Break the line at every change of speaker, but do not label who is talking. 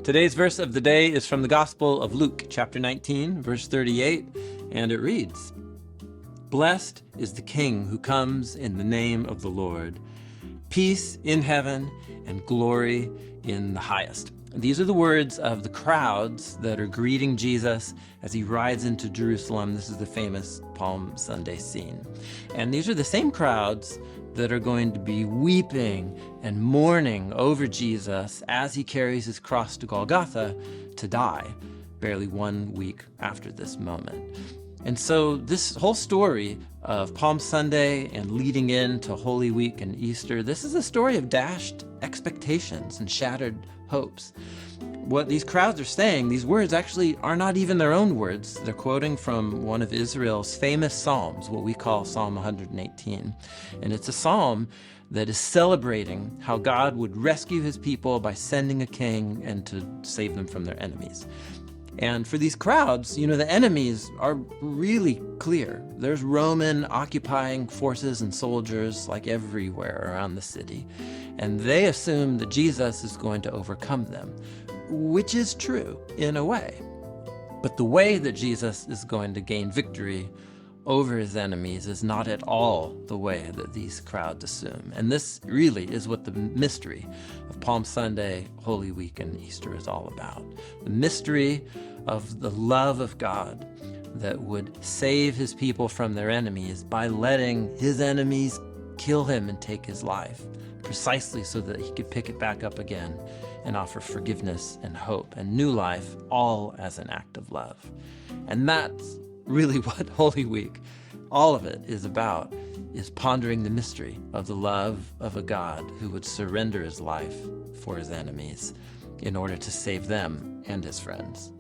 Today's verse of the day is from the Gospel of Luke, chapter 19, verse 38, and it reads, "Blessed is the King who comes in the name of the Lord. Peace in heaven and glory in the highest." These are the words of the crowds that are greeting Jesus as he rides into Jerusalem. This is the famous Palm Sunday scene. And these are the same crowds that are going to be weeping and mourning over Jesus as he carries his cross to Golgotha to die, barely 1 week after this moment. And so this whole story of Palm Sunday and leading into Holy Week and Easter, this is a story of dashed expectations and shattered hopes. What these crowds are saying, these words actually are not even their own words. They're quoting from one of Israel's famous psalms, what we call Psalm 118. And it's a psalm that is celebrating how God would rescue his people by sending a king and to save them from their enemies. And for these crowds, the enemies are really clear. There's Roman occupying forces and soldiers like everywhere around the city. And they assume that Jesus is going to overcome them, which is true in a way. But the way that Jesus is going to gain victory over his enemies is not at all the way that these crowds assume. And this really is what the mystery of Palm Sunday, Holy Week, and Easter is all about. The mystery of the love of God that would save his people from their enemies by letting his enemies kill him and take his life, precisely so that he could pick it back up again and offer forgiveness and hope and new life, all as an act of love. And that's really what Holy Week, all of it, is about, is pondering the mystery of the love of a God who would surrender his life for his enemies in order to save them and his friends.